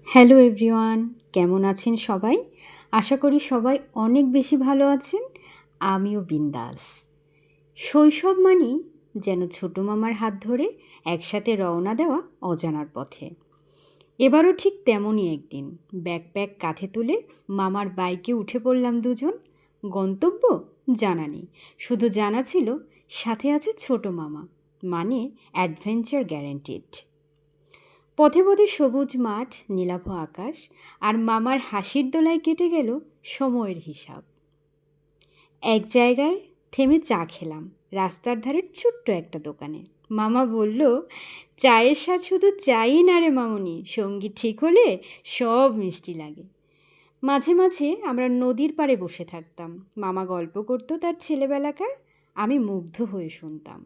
Hello everyone, কেমন আছেন সবাই? আশা করি সবাই অনেক বেশি ভালো আছেন। আমিও বিন্দাস। শৈশব মানেই যেন ছোটো মামার হাত ধরে একসাথে রওনা দেওয়া অজানার পথে। এবারও ঠিক তেমনই একদিন ব্যাকপ্যাক কাঁধে তুলে মামার বাইকে উঠে পড়লাম দুজন। গন্তব্য জানা নেই, শুধু জানা ছিল সাথে আছে ছোটো মামা, মানে অ্যাডভেঞ্চার গ্যারান্টিড। পথে পথে সবুজ মাঠ, নীলাভ আকাশ আর মামার হাসির দোলায় কেটে গেল সময়ের হিসাব। এক জায়গায় থেমে চা খেলাম, রাস্তার ধারের ছোট্ট একটা দোকানে। মামা বলল, চায়ের স্বাদ শুধু চাই না রে মামুনি, সঙ্গী ঠিক হলে সব মিষ্টি লাগে। মাঝে মাঝে আমরা নদীর পাড়ে বসে থাকতাম, মামা গল্প করতো তার ছেলেবেলাকার, আমি মুগ্ধ হয়ে শুনতাম।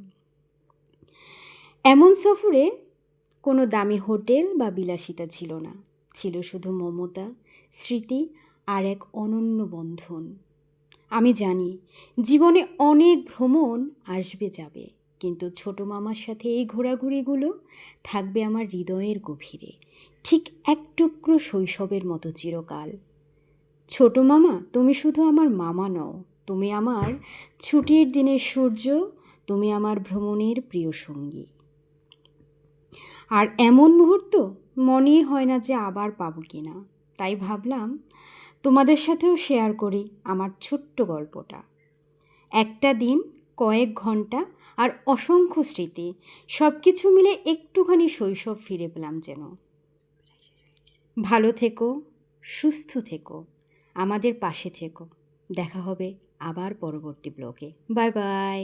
এমন সফরে কোনো দামি হোটেল বা বিলাসিতা ছিল না, ছিল শুধু মমতা, স্মৃতি আর এক অনন্য বন্ধন। আমি জানি জীবনে অনেক ভ্রমণ আসবে যাবে, কিন্তু ছোটো মামার সাথে এই ঘোরাঘুরিগুলো থাকবে আমার হৃদয়ের গভীরে, ঠিক এক টুকরো শৈশবের মতো চিরকাল। ছোটো মামা, তুমি শুধু আমার মামা নও, তুমি আমার ছুটির দিনের সূর্য, তুমি আমার ভ্রমণের প্রিয় সঙ্গী। আর এমন মুহূর্ত মনেই হয় না যে আবার পাবো কি না। তাই ভাবলাম তোমাদের সাথেও শেয়ার করি আমার ছোট্ট গল্পটা। একটা দিন, কয়েক ঘন্টা আর অসংখ্য স্মৃতি, সব কিছু মিলে একটুখানি শৈশব ফিরে পেলাম যেন। ভালো থেকো, সুস্থ থেকো, আমাদের পাশে থেকো। দেখা হবে আবার পরবর্তী ব্লগে। Bye bye.